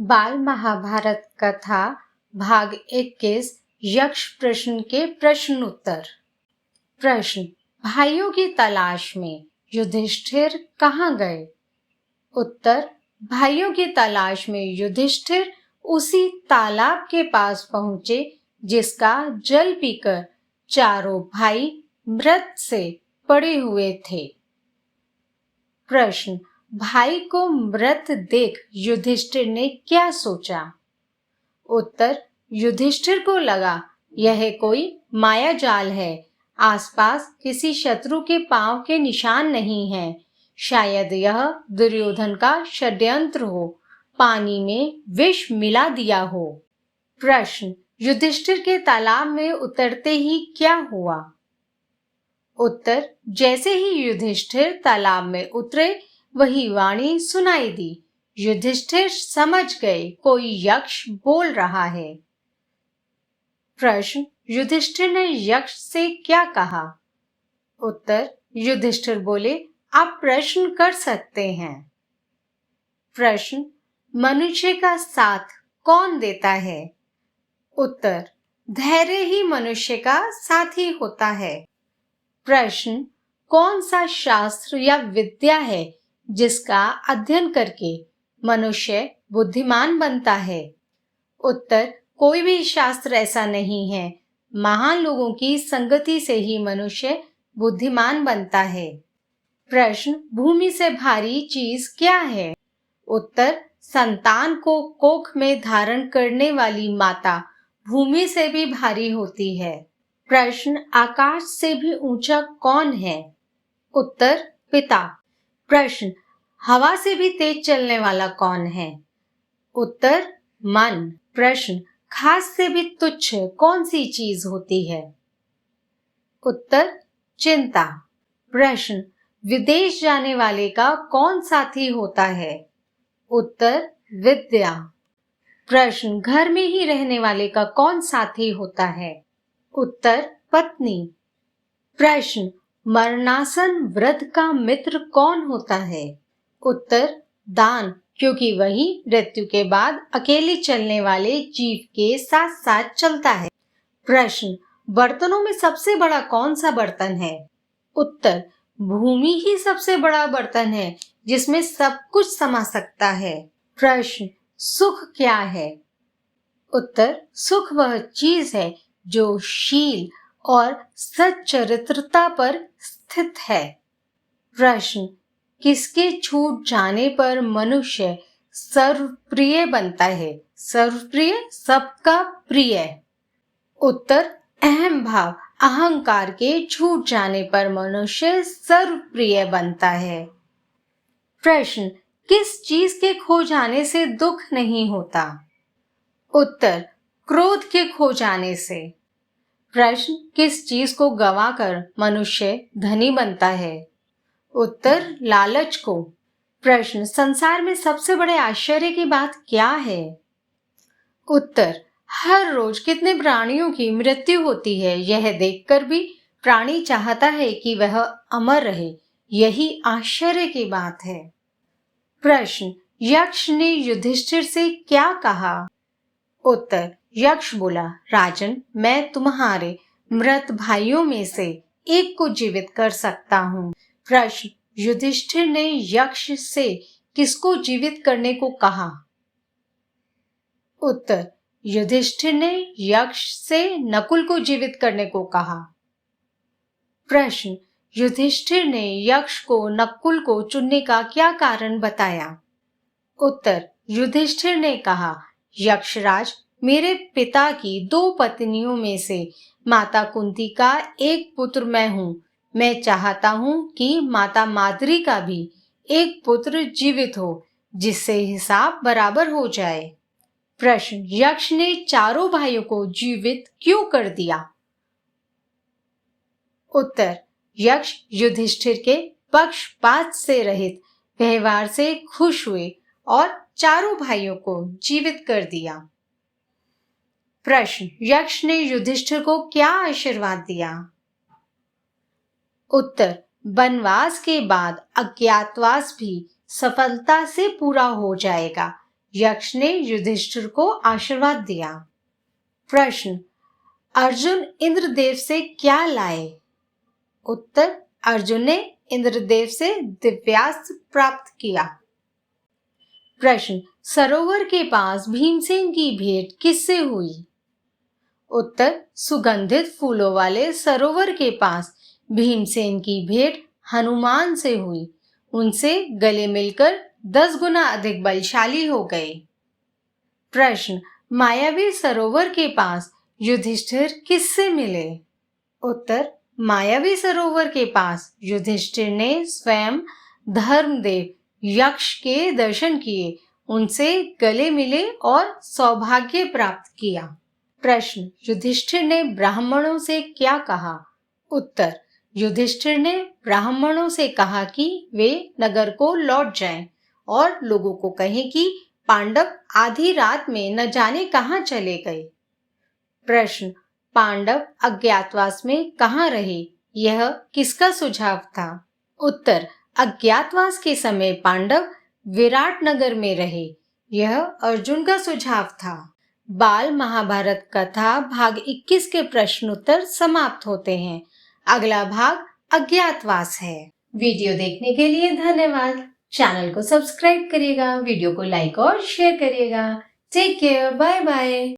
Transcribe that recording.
बाल महाभारत कथा भाग 21 यक्ष प्रश्न के प्रश्न उत्तर। प्रश्न, भाइयों की तलाश में युधिष्ठिर कहाँ गए? उत्तर, भाइयों की तलाश में युधिष्ठिर उसी तालाब के पास पहुंचे जिसका जल पीकर चारों भाई मृत से पड़े हुए थे। प्रश्न, भाई को मृत देख युधिष्ठिर ने क्या सोचा? उत्तर, युधिष्ठिर को लगा यह कोई माया जाल है। आसपास किसी शत्रु के पांव के निशान नहीं हैं। शायद यह दुर्योधन का षड्यंत्र हो, पानी में विष मिला दिया हो। प्रश्न, युधिष्ठिर के तालाब में उतरते ही क्या हुआ? उत्तर, जैसे ही युधिष्ठिर तालाब में उतरे वही वाणी सुनाई दी। युधिष्ठिर समझ गए कोई यक्ष बोल रहा है। प्रश्न, युधिष्ठिर ने यक्ष से क्या कहा? उत्तर, युधिष्ठिर बोले, आप प्रश्न कर सकते हैं। प्रश्न, मनुष्य का साथ कौन देता है? उत्तर, धैर्य ही मनुष्य का साथी होता है। प्रश्न, कौन सा शास्त्र या विद्या है जिसका अध्ययन करके मनुष्य बुद्धिमान बनता है? उत्तर, कोई भी शास्त्र ऐसा नहीं है। महान लोगों की संगति से ही मनुष्य बुद्धिमान बनता है। प्रश्न, भूमि से भारी चीज क्या है? उत्तर, संतान को कोख में धारण करने वाली माता भूमि से भी भारी होती है। प्रश्न, आकाश से भी ऊंचा कौन है? उत्तर, पिता। प्रश्न, हवा से भी तेज चलने वाला कौन है? उत्तर, मन। प्रश्न, खास से भी तुच्छ कौन सी चीज होती है? उत्तर, चिंता। प्रश्न, विदेश जाने वाले का कौन साथी होता है? उत्तर, विद्या। प्रश्न, घर में ही रहने वाले का कौन साथी होता है? उत्तर, पत्नी। प्रश्न, मरणासन वृद्ध का मित्र कौन होता है? उत्तर, दान, क्योंकि वही मृत्यु के बाद अकेले चलने वाले जीव के साथ साथ चलता है। प्रश्न, बर्तनों में सबसे बड़ा कौन सा बर्तन है? उत्तर, भूमि ही सबसे बड़ा बर्तन है जिसमें सब कुछ समा सकता है। प्रश्न, सुख क्या है? उत्तर, सुख वह चीज है जो शील और सच्चरित्रता पर स्थित है। प्रश्न, किसके छूट जाने पर मनुष्य सर्वप्रिय बनता है? सर्वप्रिय, सबका प्रिय। उत्तर, अहम भाव, अहंकार के छूट जाने पर मनुष्य सर्वप्रिय बनता है। प्रश्न, किस चीज के खो जाने से दुख नहीं होता? उत्तर, क्रोध के खो जाने से। प्रश्न, किस चीज को गंवाकर मनुष्य धनी बनता है? उत्तर, लालच को। प्रश्न, संसार में सबसे बड़े आश्चर्य की बात क्या है? उत्तर, हर रोज कितने प्राणियों की मृत्यु होती है, यह देखकर भी प्राणी चाहता है कि वह अमर रहे, यही आश्चर्य की बात है। प्रश्न, यक्ष ने युधिष्ठिर से क्या कहा? उत्तर, यक्ष बोला, राजन, मैं तुम्हारे मृत भाइयों में से एक को जीवित कर सकता हूँ। प्रश्न, युधिष्ठिर ने यक्ष से किसको जीवित करने को कहा? उत्तर, युधिष्ठिर ने यक्ष से नकुल को जीवित करने को कहा। प्रश्न, युधिष्ठिर ने यक्ष को नकुल को चुनने का क्या कारण बताया? उत्तर, युधिष्ठिर ने कहा, यक्षराज, मेरे पिता की 2 पत्नियों में से माता कुंती का एक पुत्र मैं हूँ। मैं चाहता हूँ कि माता माद्री का भी एक पुत्र जीवित हो, जिससे हिसाब बराबर हो जाए। प्रश्न, यक्ष ने चारों भाइयों को जीवित क्यों कर दिया? उत्तर, यक्ष युधिष्ठिर के पक्षपात से रहित व्यवहार से खुश हुए और चारों भाइयों को जीवित कर दिया। प्रश्न, यक्ष ने युधिष्ठिर को क्या आशीर्वाद दिया? उत्तर, वनवास के बाद अज्ञातवास भी सफलता से पूरा हो जाएगा, यक्ष ने युधिष्ठिर को आशीर्वाद दिया। प्रश्न, अर्जुन इंद्रदेव से क्या लाए? उत्तर, अर्जुन ने इंद्रदेव से दिव्यास्त्र प्राप्त किया। प्रश्न, सरोवर के पास भीमसेन की भेंट किससे हुई? उत्तर, सुगंधित फूलों वाले सरोवर के पास भीमसेन की भेंट हनुमान से हुई। उनसे गले मिलकर 10 गुना अधिक बलशाली हो गए। प्रश्न, मायावी सरोवर के पास युधिष्ठिर किससे मिले? उत्तर, मायावी सरोवर के पास युधिष्ठिर ने स्वयं धर्मदेव यक्ष के दर्शन किए, उनसे गले मिले और सौभाग्य प्राप्त किया। प्रश्न, युधिष्ठिर ने ब्राह्मणों से क्या कहा? उत्तर, युधिष्ठिर ने ब्राह्मणों से कहा कि वे नगर को लौट जाएं और लोगों को कहें कि पांडव आधी रात में न जाने कहां चले गए। प्रश्न, पांडव अज्ञातवास में कहां रहे? यह किसका सुझाव था? उत्तर, अज्ञातवास के समय पांडव विराट नगर में रहे। यह अर्जुन का सुझाव था। बाल महाभारत कथा भाग 21 के प्रश्न उत्तर समाप्त होते हैं। अगला भाग अज्ञातवास है। वीडियो देखने के लिए धन्यवाद। चैनल को सब्सक्राइब करिएगा, वीडियो को लाइक और शेयर करिएगा। Take care, bye bye.